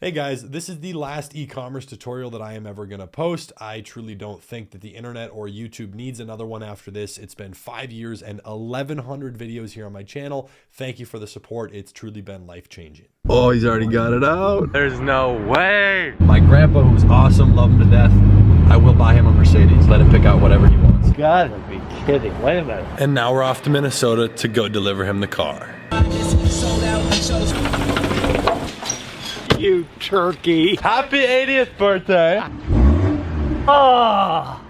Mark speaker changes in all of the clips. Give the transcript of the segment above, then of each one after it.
Speaker 1: Hey guys, this is the last e-commerce tutorial that I am ever going to post. I truly don't think that the internet or YouTube needs another one after this. It's been 5 years and 1,100 videos here on my channel. Thank you for the support. It's truly been life-changing.
Speaker 2: Oh, he's already got it out.
Speaker 3: There's no way.
Speaker 2: My grandpa, who's awesome, love him to death. I will buy him a Mercedes. Let him pick out whatever he wants.
Speaker 3: Gotta be kidding. Wait a minute.
Speaker 1: And now we're off to Minnesota to go deliver him the car.
Speaker 3: You turkey. Happy 80th birthday. Oh.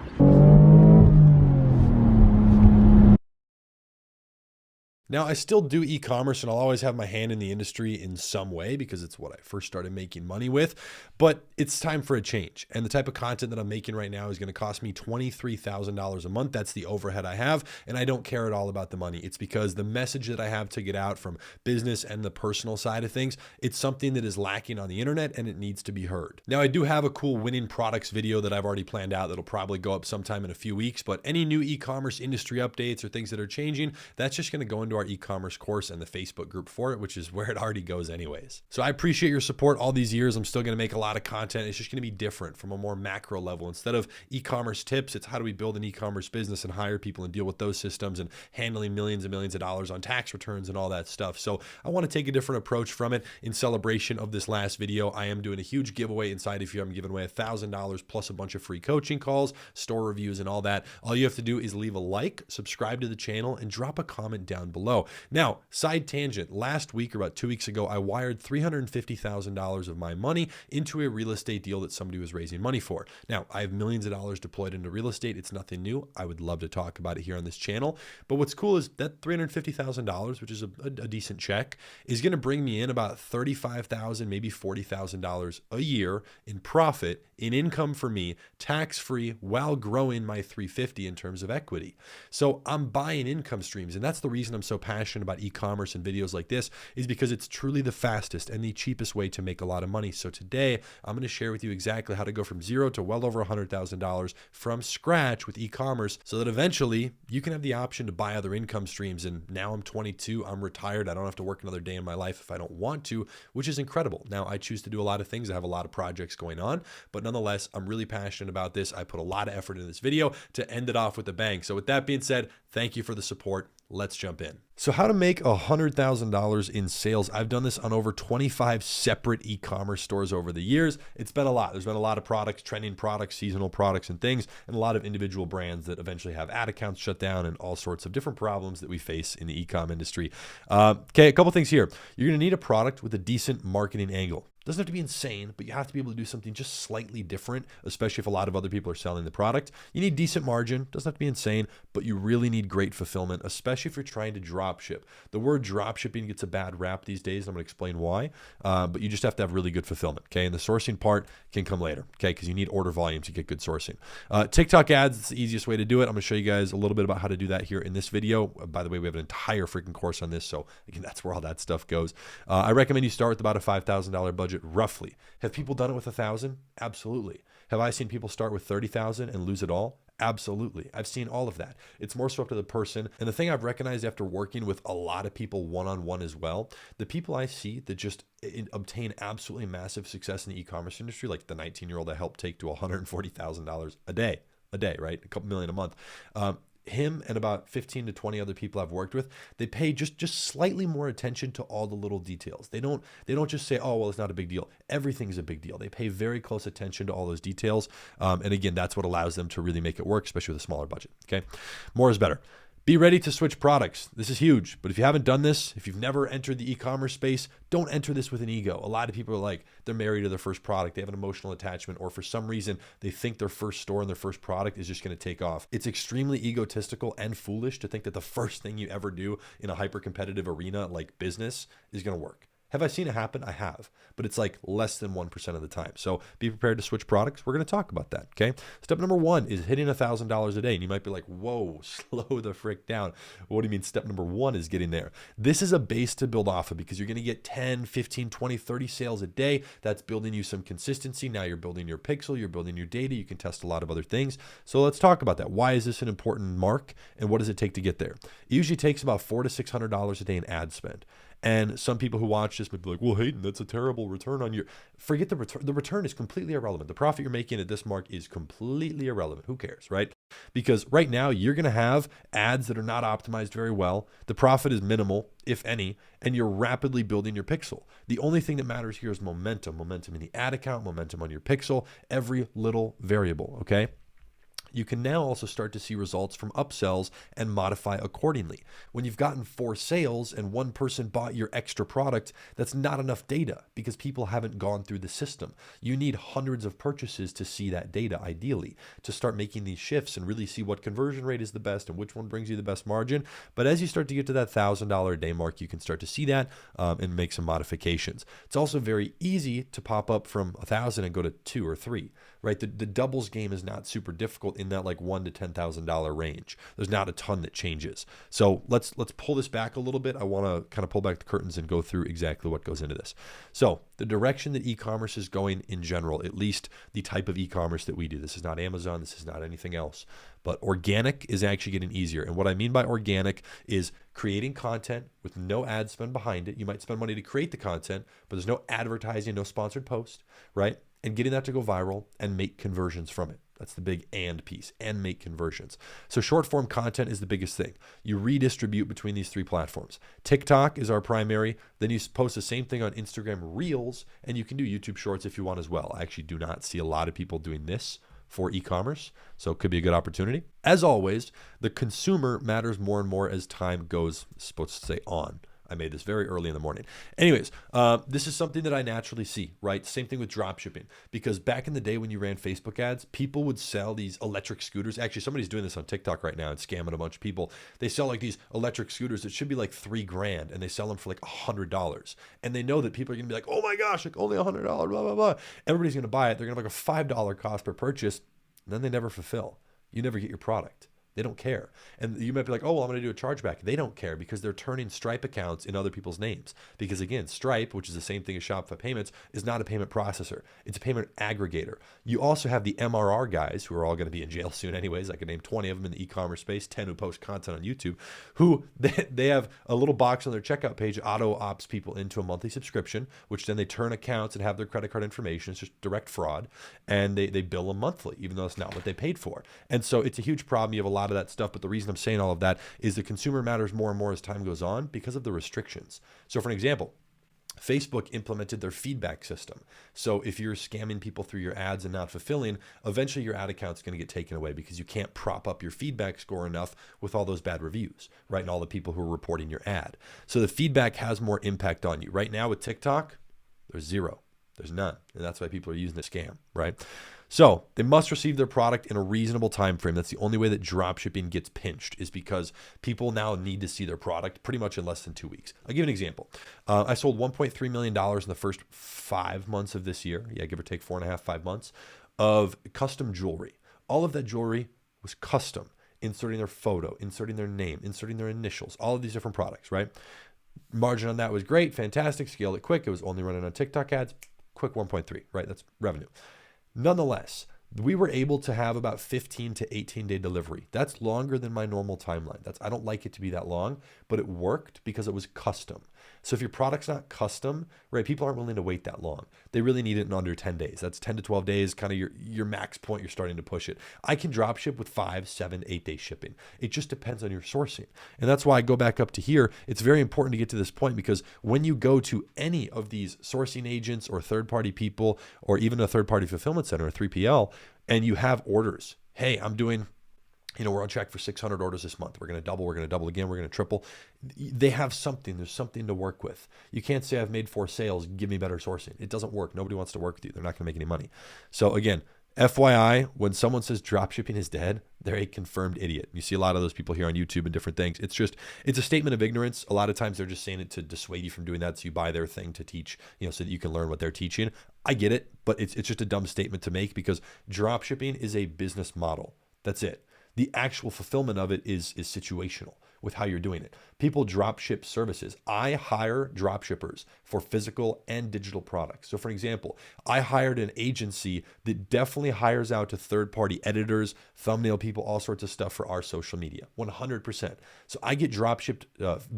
Speaker 1: Now, I still do e-commerce and I'll always have my hand in the industry in some way because it's what I first started making money with, but it's time for a change. And the type of content that I'm making right now is going to cost me $23,000 a month. That's the overhead I have. And I don't care at all about the money. It's because the message that I have to get out from business and the personal side of things, it's something that is lacking on the internet and it needs to be heard. Now, I do have a cool winning products video that I've already planned out that'll probably go up sometime in a few weeks, but any new e-commerce industry updates or things that are changing, that's just going to go into our e-commerce course and the Facebook group for it, which is where it already goes anyways. So I appreciate your support all these years. I'm still going to make a lot of content. It's just going to be different from a more macro level. Instead of e-commerce tips, it's how do we build an e-commerce business and hire people and deal with those systems and handling millions and millions of dollars on tax returns and all that stuff. So I want to take a different approach from it. In celebration of this last video, I am doing a huge giveaway inside of here. I'm giving away $1,000 plus a bunch of free coaching calls, store reviews, and all that. All you have to do is leave a like, subscribe to the channel, and drop a comment down below. Now, side tangent, last week or about 2 weeks ago, I wired $350,000 of my money into a real estate deal that somebody was raising money for. Now, I have millions of dollars deployed into real estate. It's nothing new. I would love to talk about it here on this channel. But what's cool is that $350,000, which is a decent check, is going to bring me in about $35,000, maybe $40,000 a year in profit, in income for me, tax-free, while growing my 350 in terms of equity. So I'm buying income streams, and that's the reason I'm so passionate about e-commerce and videos like this, is because it's truly the fastest and the cheapest way to make a lot of money. So today I'm going to share with you exactly how to go from zero to well over $100,000 from scratch with e-commerce so that eventually you can have the option to buy other income streams. And now I'm 22, I'm retired. I don't have to work another day in my life if I don't want to, which is incredible. Now I choose to do a lot of things. I have a lot of projects going on, but nonetheless, I'm really passionate about this. I put a lot of effort in this video to end it off with a bang. So with that being said, thank you for the support. Let's jump in. So how to make $100,000 in sales. I've done this on over 25 separate e-commerce stores over the years. It's been a lot. There's been a lot of products, trending products, seasonal products and things, and a lot of individual brands that eventually have ad accounts shut down and all sorts of different problems that we face in the e-com industry. Okay, a couple things here. You're going to need a product with a decent marketing angle. Doesn't have to be insane, but you have to be able to do something just slightly different, especially if a lot of other people are selling the product. You need decent margin. Doesn't have to be insane, but you really need great fulfillment, especially if you're trying to drop ship. The word drop shipping gets a bad rap these days, and I'm going to explain why, but you just have to have really good fulfillment, okay? And the sourcing part can come later, okay? Because you need order volume to get good sourcing. TikTok ads is the easiest way to do it. I'm going to show you guys a little bit about how to do that here in this video. By the way, we have an entire freaking course on this, so again, that's where all that stuff goes. I recommend you start with about a $5,000 budget, roughly. Have people done it with 1,000? Absolutely. Have I seen people start with 30,000 and lose it all? Absolutely. I've seen all of that. It's more so up to the person. And the thing I've recognized after working with a lot of people one-on-one as well, the people I see that just obtain absolutely massive success in the e-commerce industry, like the 19-year-old I helped take to $140,000 a day, right? A couple million a month. Him and about 15 to 20 other people I've worked with, they pay just slightly more attention to all the little details. They don't just say, oh, well, it's not a big deal. Everything's a big deal. They pay very close attention to all those details. And again, that's what allows them to really make it work, especially with a smaller budget. Okay. More is better. Be ready to switch products. This is huge, but if you haven't done this, if you've never entered the e-commerce space, don't enter this with an ego. A lot of people are like, they're married to their first product. They have an emotional attachment, or for some reason, they think their first store and their first product is just going to take off. It's extremely egotistical and foolish to think that the first thing you ever do in a hyper-competitive arena like business is going to work. Have I seen it happen? I have, but it's like less than 1% of the time. So be prepared to switch products. We're going to talk about that. Okay. Step number one is hitting $1,000 a day. And you might be like, whoa, slow the frick down. What do you mean? Step number one is getting there. This is a base to build off of because you're going to get 10, 15, 20, 30 sales a day. That's building you some consistency. Now you're building your pixel, you're building your data. You can test a lot of other things. So let's talk about that. Why is this an important mark and what does it take to get there? It usually takes about $400 to $600 a day in ad spend. And some people who watch this might be like, well, Hayden, that's a terrible return on your, forget the return. The return is completely irrelevant. The profit you're making at this mark is completely irrelevant. Who cares, right? Because right now you're going to have ads that are not optimized very well. The profit is minimal, if any, and you're rapidly building your pixel. The only thing that matters here is momentum in the ad account, momentum on your pixel, every little variable, okay? You can now also start to see results from upsells and modify accordingly. When you've gotten 4 sales and one person bought your extra product, that's not enough data because people haven't gone through the system. You need hundreds of purchases to see that data, ideally, to start making these shifts and really see what conversion rate is the best and which one brings you the best margin. But as you start to get to that $1,000 a day mark, you can start to see that and make some modifications. It's also very easy to pop up from 1,000 and go to 2 or 3, right? The doubles game is not super difficult in that like $1,000 to $10,000 range. There's not a ton that changes. So let's pull this back a little bit. I want to kind of pull back the curtains and go through exactly what goes into this. So the direction that e-commerce is going in general, at least the type of e-commerce that we do. This is not Amazon. This is not anything else. But organic is actually getting easier. And what I mean by organic is creating content with no ad spend behind it. You might spend money to create the content, but there's no advertising, no sponsored post, right? And getting that to go viral and make conversions from it. That's the big and piece, and make conversions. So short form content is the biggest thing. You redistribute between these 3 platforms. TikTok is our primary. Then you post the same thing on Instagram Reels, and you can do YouTube Shorts if you want as well. I actually do not see a lot of people doing this for e-commerce, so it could be a good opportunity. As always, the consumer matters more and more as time goes, supposed to say on. I made this very early in the morning. Anyways, this is something that I naturally see, right? Same thing with drop shipping, because back in the day when you ran Facebook ads, people would sell these electric scooters. Actually, somebody's doing this on TikTok right now and scamming a bunch of people. They sell like these electric scooters that should be like $3,000 and they sell them for like $100. And they know that people are gonna be like, oh my gosh, like only $100, blah, blah, blah. Everybody's gonna buy it. They're gonna have like a $5 cost per purchase. And then they never fulfill. You never get your product. They don't care. And you might be like, oh, well, I'm going to do a chargeback. They don't care because they're turning Stripe accounts in other people's names. Because again, Stripe, which is the same thing as Shopify Payments, is not a payment processor. It's a payment aggregator. You also have the MRR guys, who are all going to be in jail soon anyways. I could name 20 of them in the e-commerce space, 10 who post content on YouTube, who they have a little box on their checkout page, auto ops people into a monthly subscription, which then they turn accounts and have their credit card information. It's just direct fraud. And they bill them monthly, even though it's not what they paid for. And so it's a huge problem. You have a lot of that stuff, but the reason I'm saying all of that is the consumer matters more and more as time goes on because of the restrictions. So for an example, Facebook implemented their feedback system. So if you're scamming people through your ads and not fulfilling, eventually your ad account's going to get taken away because you can't prop up your feedback score enough with all those bad reviews, right? And all the people who are reporting your ad. So the feedback has more impact on you. Right now with TikTok, there's 0. There's none. And that's why people are using the scam, right? So they must receive their product in a reasonable time frame. That's the only way that dropshipping gets pinched, is because people now need to see their product pretty much in less than 2 weeks. I'll give an example. I sold $1.3 million in the first 5 months of this year. Yeah, give or take 4.5, 5 months of custom jewelry. All of that jewelry was custom, inserting their photo, inserting their name, inserting their initials, all of these different products, right? Margin on that was great, fantastic, scaled it quick. It was only running on TikTok ads, quick 1.3, right? That's revenue. Nonetheless, we were able to have about 15 to 18 day delivery. That's longer than my normal timeline. I don't like it to be that long, but it worked because it was custom. So if your product's not custom, right, people aren't willing to wait that long. They really need it in under 10 days. That's 10 to 12 days, kind of your max point. You're starting to push it. I can drop ship with 5, 7, 8 day shipping. It just depends on your sourcing. And that's why I go back up to here. It's very important to get to this point, because when you go to any of these sourcing agents or third-party people, or even a third-party fulfillment center, a 3PL, and you have orders, hey, I'm doing, we're on track for 600 orders this month. We're going to double again. We're going to triple. They have something. There's something to work with. You can't say I've made 4 sales. Give me better sourcing. It doesn't work. Nobody wants to work with you. They're not going to make any money. So again, FYI, when someone says dropshipping is dead, they're a confirmed idiot. You see a lot of those people here on YouTube and different things. It's a statement of ignorance. A lot of times they're just saying it to dissuade you from doing that. So you buy their thing to teach, so that you can learn what they're teaching. I get it, but it's just a dumb statement to make, because dropshipping is a business model. That's it. The actual fulfillment of it is situational with how you're doing it. People drop ship services. I hire drop shippers for physical and digital products. So for example, I hired an agency that definitely hires out to third-party editors, thumbnail people, all sorts of stuff for our social media, 100%. So I get drop shipped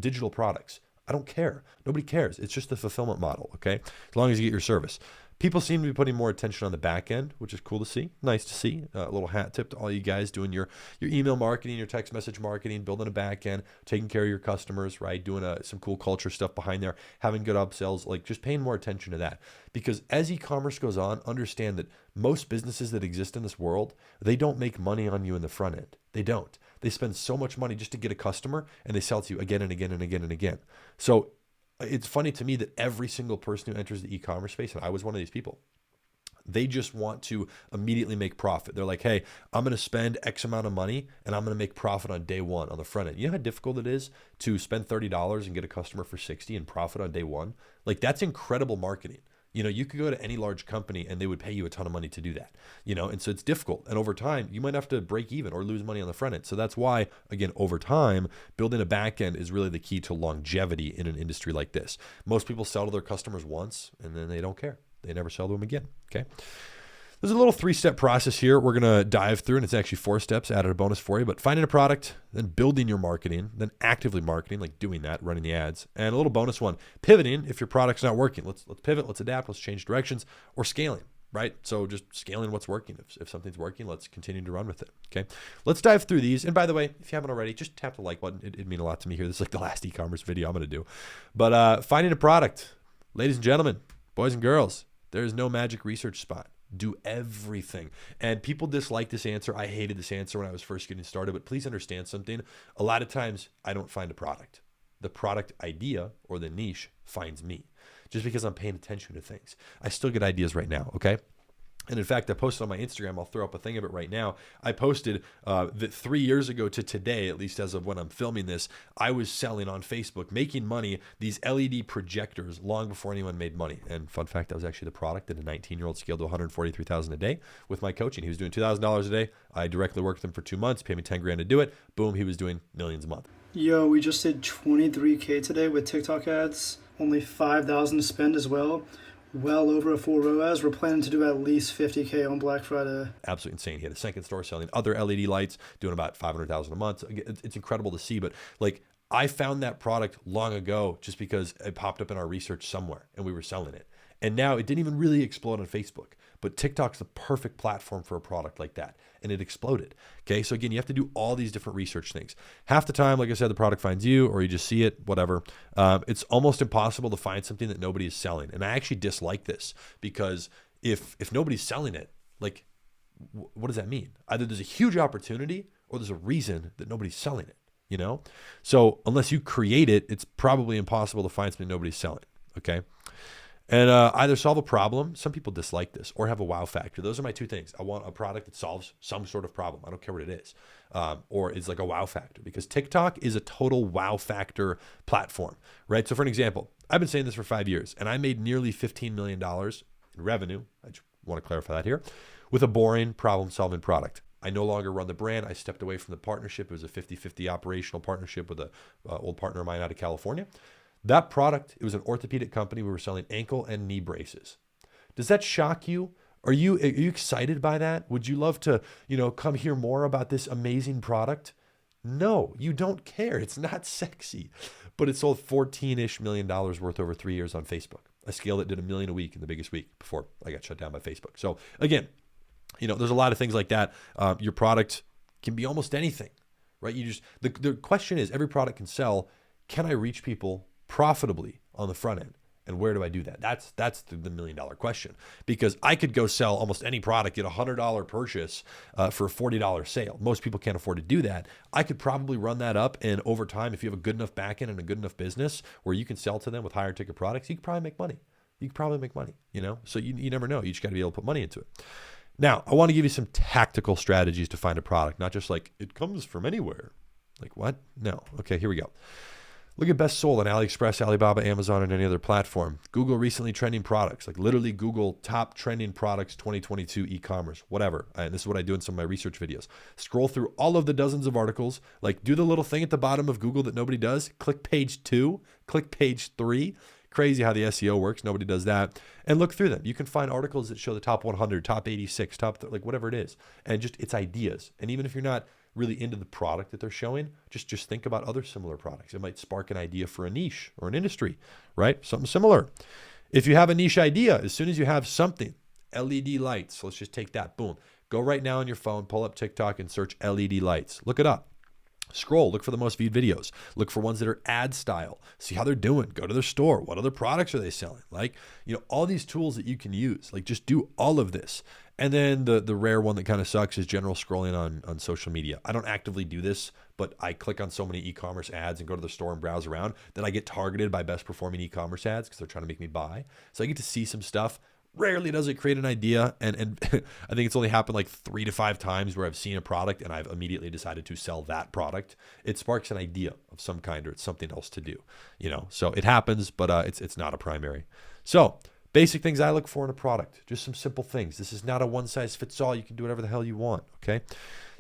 Speaker 1: digital products. I don't care. Nobody cares. It's just the fulfillment model, okay? As long as you get your service. People seem to be putting more attention on the back end, which is cool to see. Nice to see. A little hat tip to all you guys doing your email marketing, your text message marketing, building a back end, taking care of your customers, right? Doing some cool culture stuff behind there, having good upsells, like just paying more attention to that. Because as e-commerce goes on, understand that most businesses that exist in this world, they don't make money on you in the front end. They don't. They spend so much money just to get a customer, and they sell to you again and again and again and again. So it's funny to me that every single person who enters the e-commerce space, and I was one of these people, they just want to immediately make profit. They're like, hey, I'm going to spend X amount of money and I'm going to make profit on day one on the front end. You know how difficult it is to spend $30 and get a customer for 60 and profit on day one? Like, that's incredible marketing. You know, you could go to any large company and they would pay you a ton of money to do that, you know, and so it's difficult. And over time, you might have to break even or lose money on the front end. So that's why, again, over time, building a back end is really the key to longevity in an industry like this. Most people sell to their customers once and then they don't care. They never sell to them again, okay? There's a little 3-step process here we're going to dive through, and it's actually 4 steps, added a bonus for you, but finding a product, then building your marketing, then actively marketing, like doing that, running the ads, and a little bonus one, pivoting if your product's not working. Let's pivot, let's adapt, let's change directions, or scaling, right? So just scaling what's working. If something's working, let's continue to run with it, okay? Let's dive through these, and by the way, if you haven't already, just tap the like button. It'd mean a lot to me here. This is like the last e-commerce video I'm going to do. But finding a product, ladies and gentlemen, boys and girls, there is no magic research spot. Do everything. And people dislike this answer. I hated this answer when I was first getting started, but please understand something. A lot of times I don't find a product. The product idea or the niche finds me just because I'm paying attention to things. I still get ideas right now, okay? And in fact, I posted on my Instagram, I'll throw up a thing of it right now. I posted that 3 years ago to today, at least as of when I'm filming this, I was selling on Facebook, making money, these LED projectors long before anyone made money. And fun fact, that was actually the product that a 19-year-old scaled to $143,000 a day with my coaching. He was doing $2,000 a day. I directly worked with him for 2 months, paid me 10 grand to do it. Boom, he was doing millions a month.
Speaker 4: Yo, we just did 23K today with TikTok ads, only 5,000 to spend as well. Well over a full ROAS. We're planning to do at least 50K on Black Friday.
Speaker 1: Absolutely insane. He had a second store selling other LED lights, doing about 500,000 a month. It's incredible to see, but like I found that product long ago just because it popped up in our research somewhere and we were selling it. And now it didn't even really explode on Facebook, but TikTok's the perfect platform for a product like that. And it exploded. Okay. So again, you have to do all these different research things. Half the time, like I said, the product finds you or you just see it, whatever. It's almost impossible to find something that nobody is selling. And I actually dislike this because if nobody's selling it, like, what does that mean? Either there's a huge opportunity or there's a reason that nobody's selling it, you know? So unless you create it, it's probably impossible to find something nobody's selling. Okay. And either solve a problem, some people dislike this, or have a wow factor. Those are my 2 things. I want a product that solves some sort of problem. I don't care what it is. Or it's like a wow factor, because TikTok is a total wow factor platform, right? So for an example, I've been saying this for 5 years, and I made nearly $15 million in revenue. I just want to clarify that here, with a boring problem-solving product. I no longer run the brand. I stepped away from the partnership. It was a 50-50 operational partnership with an old partner of mine out of California. That product, it was an orthopedic company. We were selling ankle and knee braces. Does that shock you? Are you excited by that? Would you love to, come hear more about this amazing product? No, you don't care. It's not sexy, but it sold $14-ish million worth over 3 years on Facebook. I scaled it, did $1 million a week in the biggest week before I got shut down by Facebook. So again, there's a lot of things like that. Your product can be almost anything, right? The question is, every product can sell. Can I reach people profitably on the front end? And where do I do that? That's the $1 million question, because I could go sell almost any product, get a $100 purchase for a $40 sale. Most people can't afford to do that. I could probably run that up, and over time, if you have a good enough backend and a good enough business where you can sell to them with higher ticket products, you could probably make money. So you never know. You just got to be able to put money into it. Now, I want to give you some tactical strategies to find a product, not just like it comes from anywhere. Like what? No. Okay, here we go. Look at best sold on AliExpress, Alibaba, Amazon, and any other platform. Google recently trending products, like literally Google top trending products 2022 e-commerce, whatever. And this is what I do in some of my research videos. Scroll through all of the dozens of articles, like do the little thing at the bottom of Google that nobody does. Click page 2, click page 3. Crazy how the SEO works. Nobody does that. And look through them. You can find articles that show the top 100, top 86, whatever it is. And just it's ideas. And even if you're not really into the product that they're showing, just think about other similar products. It might spark an idea for a niche or an industry, right? Something similar. If you have a niche idea, as soon as you have something, LED lights, let's just take that, boom. Go right now on your phone, pull up TikTok and search LED lights. Look it up. Scroll, look for the most viewed videos. Look for ones that are ad style. See how they're doing. Go to their store. What other products are they selling? Like, all these tools that you can use. Like, just do all of this. And then the rare one that kind of sucks is general scrolling on social media. I don't actively do this, but I click on so many e-commerce ads and go to the store and browse around that I get targeted by best performing e-commerce ads because they're trying to make me buy. So I get to see some stuff. Rarely does it create an idea. And I think it's only happened like 3 to 5 times where I've seen a product and I've immediately decided to sell that product. It sparks an idea of some kind, or it's something else to do, so it happens, but it's not a primary. So basic things I look for in a product, just some simple things. This is not a one size fits all. You can do whatever the hell you want. Okay.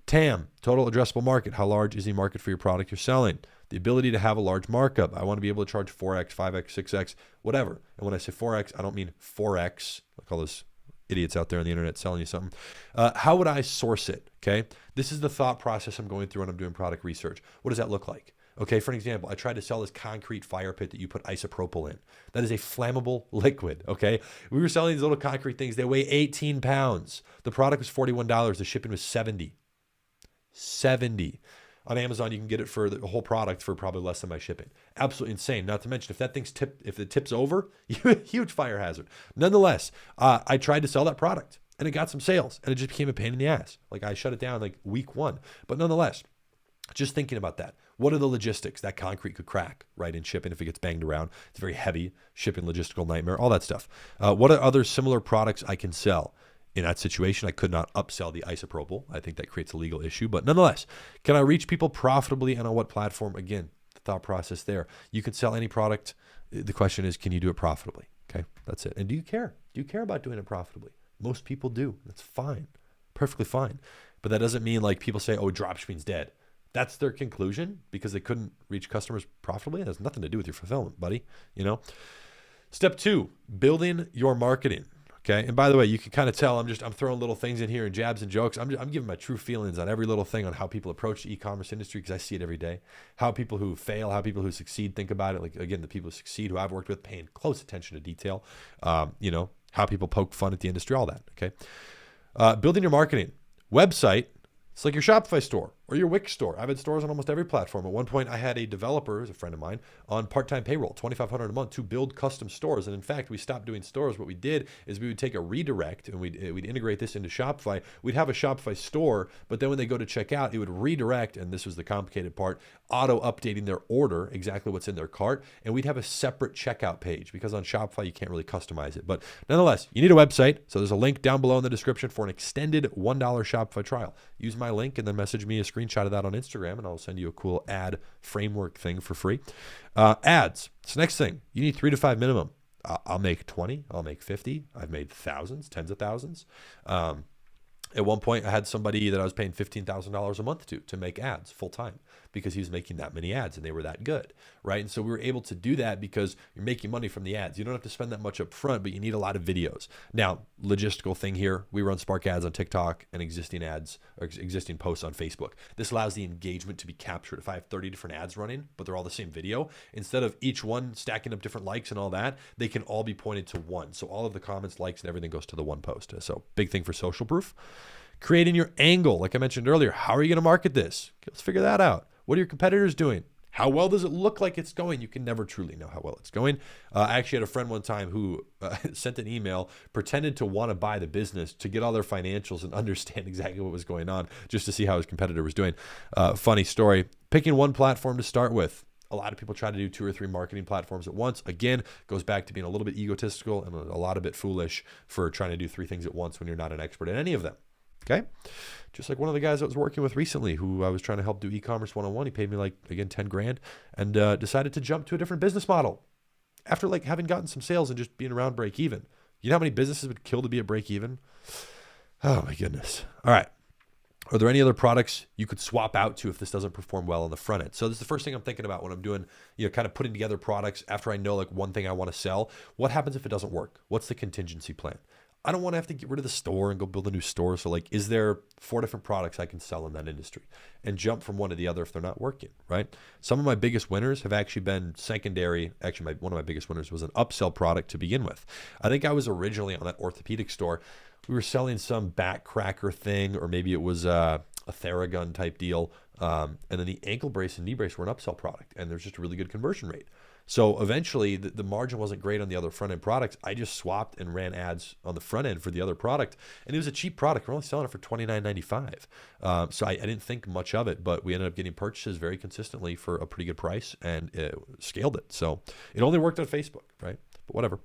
Speaker 1: TAM, total addressable market. How large is the market for your product you're selling? The ability to have a large markup. I want to be able to charge 4x, 5x, 6x, whatever. And when I say 4x, I don't mean 4x, like all those idiots out there on the internet selling you something. How would I source it? Okay. This is the thought process I'm going through when I'm doing product research. What does that look like? Okay, for an example, I tried to sell this concrete fire pit that you put isopropyl in. That is a flammable liquid, okay? We were selling these little concrete things. They weigh 18 pounds. The product was $41. The shipping was $70. $70. On Amazon, you can get it for the whole product for probably less than my shipping. Absolutely insane. Not to mention, if it tips over, huge fire hazard. Nonetheless, I tried to sell that product, and it got some sales, and it just became a pain in the ass. Like, I shut it down like week 1. But nonetheless, just thinking about that. What are the logistics? That concrete could crack, right, in shipping if it gets banged around. It's very heavy, shipping logistical nightmare, all that stuff. What are other similar products I can sell? In that situation, I could not upsell the isopropyl. I think that creates a legal issue. But nonetheless, can I reach people profitably and on what platform? Again, the thought process there. You can sell any product. The question is, can you do it profitably? Okay, that's it. And do you care? Do you care about doing it profitably? Most people do. That's fine. Perfectly fine. But that doesn't mean like people say, oh, dropshipping's dead. That's their conclusion because they couldn't reach customers profitably. It has nothing to do with your fulfillment, buddy. Step 2, building your marketing. Okay. And by the way, you can kind of tell I'm throwing little things in here and jabs and jokes. I'm giving my true feelings on every little thing on how people approach the e-commerce industry because I see it every day. How people who fail, how people who succeed think about it. Like, again, the people who succeed who I've worked with, paying close attention to detail. How people poke fun at the industry, all that. Okay. Building your marketing. Website. It's like your Shopify store or your Wix store. I've had stores on almost every platform. At one point, I had a developer, who's a friend of mine, on part-time payroll, $2,500 a month to build custom stores. And in fact, we stopped doing stores. What we did is we would take a redirect and we'd integrate this into Shopify. We'd have a Shopify store, but then when they go to check out, it would redirect, and this was the complicated part, auto-updating their order, exactly what's in their cart. And we'd have a separate checkout page because on Shopify, you can't really customize it. But nonetheless, you need a website. So there's a link down below in the description for an extended $1 Shopify trial. Use my link and then message me a screenshot of that on Instagram, and I'll send you a cool ad framework thing for free. Ads. It's the next thing. You need 3 to 5 minimum. I'll make 20. I'll make 50. I've made thousands, tens of thousands. At one point, I had somebody that I was paying $15,000 a month to make ads full time because he was making that many ads and they were that good, right? And so we were able to do that because you're making money from the ads. You don't have to spend that much up front, but you need a lot of videos. Now, logistical thing here, we run Spark ads on TikTok and existing ads or existing posts on Facebook. This allows the engagement to be captured. If I have 30 different ads running, but they're all the same video, instead of each one stacking up different likes and all that, they can all be pointed to one. So all of the comments, likes, and everything goes to the one post. So big thing for social proof. Creating your angle. Like I mentioned earlier, how are you going to market this? Let's figure that out. What are your competitors doing? How well does it look like it's going? You can never truly know how well it's going. I actually had a friend one time who sent an email, pretended to want to buy the business to get all their financials and understand exactly what was going on just to see how his competitor was doing. Funny story. Picking one platform to start with. A lot of people try to do 2 or 3 marketing platforms at once. Again, goes back to being a little bit egotistical and a lot of bit foolish for trying to do 3 things at once when you're not an expert at any of them. Okay. Just like one of the guys I was working with recently who I was trying to help do e-commerce 101. He paid me like, again, 10 grand and decided to jump to a different business model after like having gotten some sales and just being around break even. You know how many businesses would kill to be at break even? Oh my goodness. All right. Are there any other products you could swap out to if this doesn't perform well on the front end? So this is the first thing I'm thinking about when I'm doing, kind of putting together products after I know like one thing I want to sell. What happens if it doesn't work? What's the contingency plan? I don't want to have to get rid of the store and go build a new store. So like, is there 4 different products I can sell in that industry and jump from one to the other if they're not working, right? Some of my biggest winners have actually been secondary. Actually, one of my biggest winners was an upsell product to begin with. I think I was originally on that orthopedic store. We were selling some back cracker thing, or maybe it was a Theragun type deal. And then the ankle brace and knee brace were an upsell product, and there's just a really good conversion rate. So eventually the margin wasn't great on the other front end products. I just swapped and ran ads on the front end for the other product. And it was a cheap product. We're only selling it for $29.95. So I didn't think much of it, but we ended up getting purchases very consistently for a pretty good price, and it scaled it. So it only worked on Facebook, right? But whatever.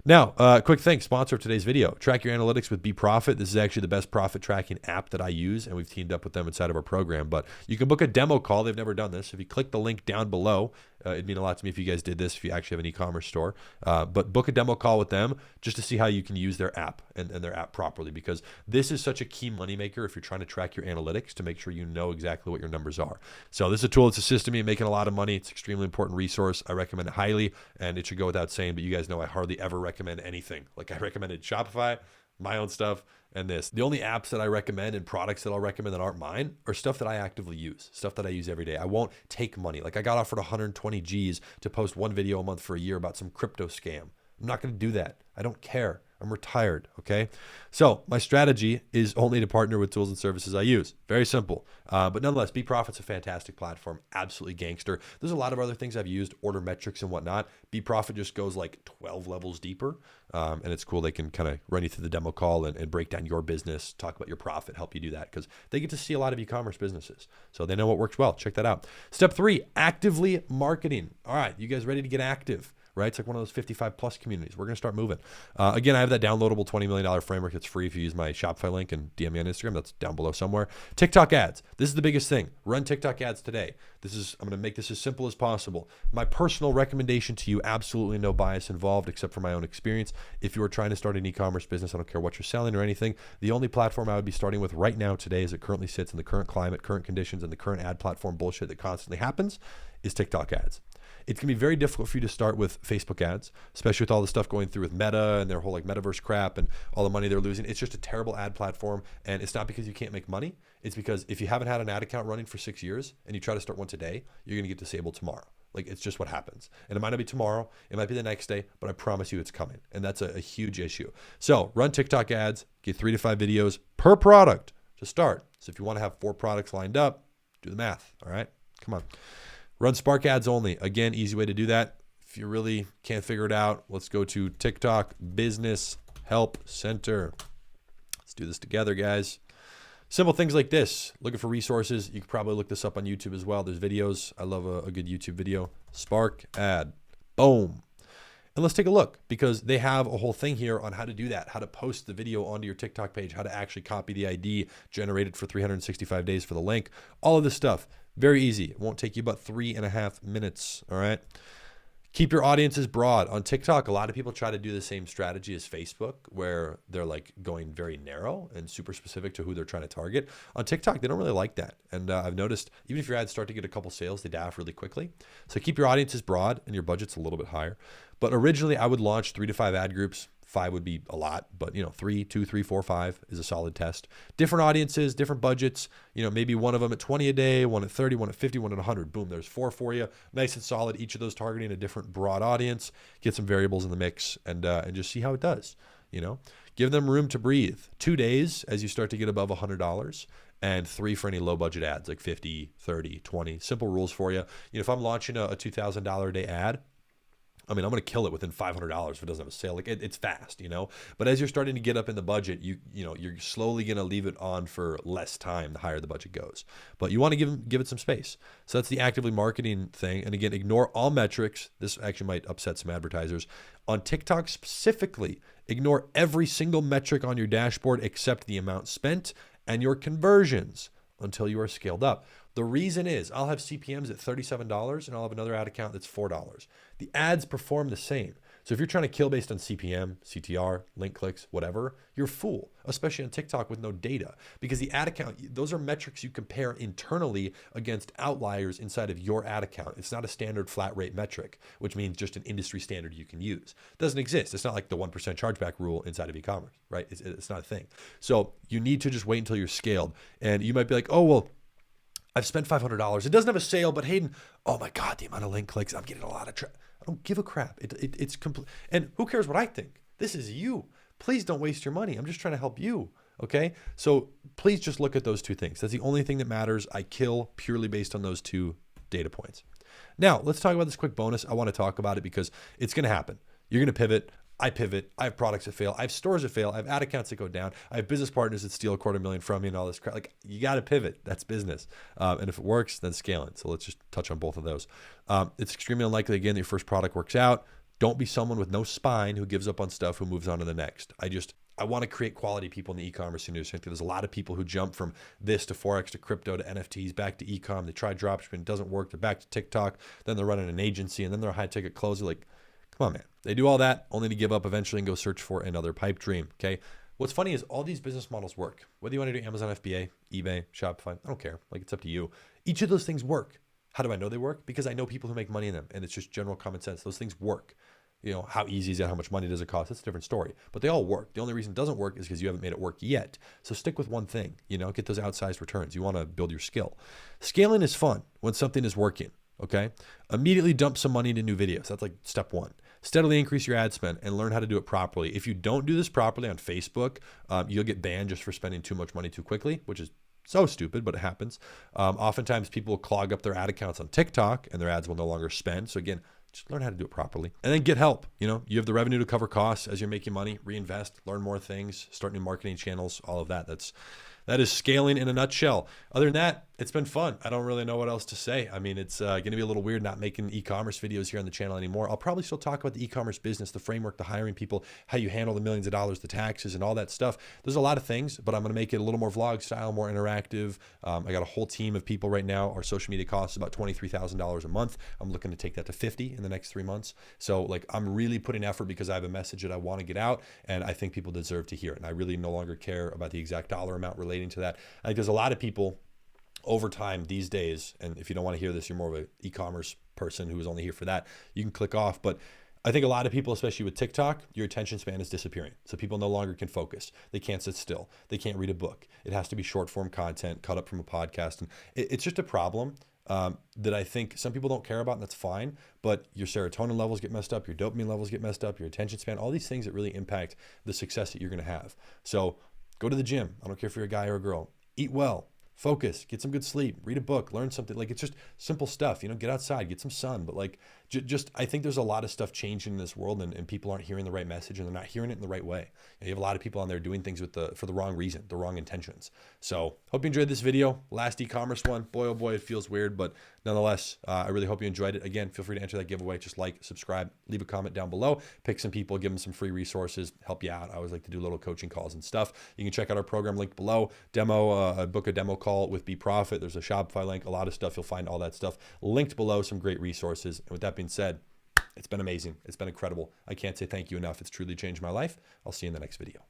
Speaker 1: Now, quick thing, sponsor of today's video, Track Your Analytics with BeProfit. This is actually the best profit tracking app that I use, and we've teamed up with them inside of our program. But you can book a demo call. They've never done this. If you click the link down below, it'd mean a lot to me if you guys did this, if you actually have an e-commerce store. But book a demo call with them just to see how you can use their app and their app properly, because this is such a key moneymaker if you're trying to track your analytics to make sure you know exactly what your numbers are. So this is a tool that's assisted me in making a lot of money. It's an extremely important resource. I recommend it highly, and it should go without saying, but you guys know I hardly ever recommend anything. Like I recommended Shopify, my own stuff, and this. The only apps that I recommend and products that I'll recommend that aren't mine are stuff that I actively use, stuff that I use every day. I won't take money. Like I got offered 120 G's to post 1 video a month for a year about some crypto scam. I'm not going to do that. I don't care. I'm retired, okay? So my strategy is only to partner with tools and services I use. Very simple. But nonetheless, BeProfit's a fantastic platform, absolutely gangster. There's a lot of other things I've used, order metrics and whatnot. BeProfit just goes like 12 levels deeper, and it's cool. They can kind of run you through the demo call and break down your business, talk about your profit, help you do that, because they get to see a lot of e-commerce businesses. So they know what works well. Check that out. Step 3, actively marketing. All right, you guys ready to get active? Right? It's like one of those 55 plus communities. We're going to start moving. Again, I have that downloadable $20 million framework. It's free if you use my Shopify link and DM me on Instagram. That's down below somewhere. TikTok ads. This is the biggest thing. Run TikTok ads today. I'm going to make this as simple as possible. My personal recommendation to you, absolutely no bias involved except for my own experience. If you are trying to start an e-commerce business, I don't care what you're selling or anything, the only platform I would be starting with right now today, as it currently sits in the current climate, current conditions, and the current ad platform bullshit that constantly happens, is TikTok ads. It's going to be very difficult for you to start with Facebook ads, especially with all the stuff going through with Meta and their whole like metaverse crap and all the money they're losing. It's just a terrible ad platform. And it's not because you can't make money. It's because if you haven't had an ad account running for 6 years and you try to start one today, you're going to get disabled tomorrow. Like it's just what happens. And it might not be tomorrow. It might be the next day, but I promise you it's coming. And that's a huge issue. So run TikTok ads, get 3 to 5 videos per product to start. So if you want to have 4 products lined up, do the math. All right, come on. Run Spark ads only. Again, easy way to do that. If you really can't figure it out, let's go to TikTok Business Help Center. Let's do this together, guys. Simple things like this. Looking for resources. You could probably look this up on YouTube as well. There's videos. I love a good YouTube video. Spark ad. Boom. And let's take a look, because they have a whole thing here on how to do that, how to post the video onto your TikTok page, how to actually copy the ID generated for 365 days for the link. All of this stuff. Very easy. It won't take you about 3.5 minutes. All right. Keep your audiences broad. On TikTok, a lot of people try to do the same strategy as Facebook, where they're like going very narrow and super specific to who they're trying to target. On TikTok, they don't really like that. And I've noticed even if your ads start to get a couple sales, they die off really quickly. So keep your audiences broad and your budget's a little bit higher. But originally, I would launch 3 to 5 ad groups. 5 would be a lot, but 3, 2, 3, 4, 5 is a solid test. Different audiences, different budgets, maybe one of them at 20 a day, one at 30, one at 50, one at 100. Boom, there's 4 for you. Nice and solid. Each of those targeting a different broad audience. Get some variables in the mix and just see how it does. Give them room to breathe. 2 days as you start to get above $100. And 3 for any low budget ads like 50, 30, 20. Simple rules for you. If I'm launching a $2,000 a day ad, I'm going to kill it within $500 if it doesn't have a sale. Like it's fast, But as you're starting to get up in the budget, you're slowly going to leave it on for less time the higher the budget goes. But you want to give it some space. So that's the actively marketing thing. And again, ignore all metrics. This actually might upset some advertisers. On TikTok specifically, ignore every single metric on your dashboard except the amount spent and your conversions until you are scaled up. The reason is I'll have CPMs at $37 and I'll have another ad account that's $4. The ads perform the same. So if you're trying to kill based on CPM, CTR, link clicks, whatever, you're a fool, especially on TikTok with no data, because the ad account, those are metrics you compare internally against outliers inside of your ad account. It's not a standard flat rate metric, which means just an industry standard you can use. It doesn't exist. It's not like the 1% chargeback rule inside of e-commerce, right? It's not a thing. So you need to just wait until you're scaled. And you might be like, oh, well, I've spent $500. It doesn't have a sale, but Hayden, oh my God, the amount of link clicks, I'm getting a lot of I don't give a crap. It's complete. And who cares what I think? This is you. Please don't waste your money. I'm just trying to help you. Okay. So please just look at those two things. That's the only thing that matters. I kill purely based on those two data points. Now let's talk about this quick bonus. I want to talk about it because it's going to happen. You're going to pivot. I pivot. I have products that fail. I have stores that fail. I have ad accounts that go down. I have business partners that steal $250,000 from me and all this crap. Like, you got to pivot. That's business. And if it works, then scale it. So let's just touch on both of those. It's extremely unlikely, again, that your first product works out. Don't be someone with no spine who gives up on stuff, who moves on to the next. I want to create quality people in the e-commerce industry. I think there's a lot of people who jump from this to Forex to crypto to NFTs back to e-com. They try dropshipping, it doesn't work. They're back to TikTok. Then they're running an agency, and then they're a high ticket closer. Like, come on, man. They do all that only to give up eventually and go search for another pipe dream. Okay. What's funny is all these business models work. Whether you want to do Amazon FBA, eBay, Shopify, I don't care. Like, it's up to you. Each of those things work. How do I know they work? Because I know people who make money in them, and it's just general common sense. Those things work. You know, how easy is it? How much money does it cost? That's a different story. But they all work. The only reason it doesn't work is because you haven't made it work yet. So stick with one thing. You know, get those outsized returns. You want to build your skill. Scaling is fun when something is working. Okay. Immediately dump some money into new videos. That's like step one. Steadily increase your ad spend and learn how to do it properly. If you don't do this properly on Facebook, you'll get banned just for spending too much money too quickly, which is so stupid, but it happens. Oftentimes people will clog up their ad accounts on TikTok and their ads will no longer spend. So again, just learn how to do it properly and then get help. You know, you have the revenue to cover costs as you're making money, reinvest, learn more things, start new marketing channels, all of that. That is scaling in a nutshell. Other than that, it's been fun. I don't really know what else to say. I mean, it's going to be a little weird not making e-commerce videos here on the channel anymore. I'll probably still talk about the e-commerce business, the framework, the hiring people, how you handle the millions of dollars, the taxes and all that stuff. There's a lot of things, but I'm going to make it a little more vlog style, more interactive. I got a whole team of people right now. Our social media costs about $23,000 a month. I'm looking to take that to 50 in the next 3 months. So like, I'm really putting effort because I have a message that I want to get out and I think people deserve to hear it. And I really no longer care about the exact dollar amount relating to that. I think there's a lot of people over time these days, and if you don't want to hear this, you're more of an e-commerce person who is only here for that, you can click off. But I think a lot of people, especially with TikTok, your attention span is disappearing. So people no longer can focus. They can't sit still. They can't read a book. It has to be short form content cut up from a podcast. And it's just a problem that I think some people don't care about, and that's fine. But your serotonin levels get messed up. Your dopamine levels get messed up. Your attention span, all these things that really impact the success that you're going to have. So go to the gym. I don't care if you're a guy or a girl. Eat well. Focus, get some good sleep, read a book, learn something. Like, it's just simple stuff, you know, get outside, get some sun. But like, just I think there's a lot of stuff changing in this world, and people aren't hearing the right message, and they're not hearing it in the right way. You have a lot of people on there doing things for the wrong reason, the wrong intentions. So hope you enjoyed this video. Last e-commerce one. Boy, oh boy, it feels weird, but nonetheless, I really hope you enjoyed it. Again, feel free to enter that giveaway. Just like, subscribe, leave a comment down below, pick some people, give them some free resources, help you out. I always like to do little coaching calls and stuff. You can check out our program link below. Book a demo call with Be Profit. There's a Shopify link, a lot of stuff. You'll find all that stuff linked below, some great resources. And with that being said, it's been amazing. It's been incredible. I can't say thank you enough. It's truly changed my life. I'll see you in the next video.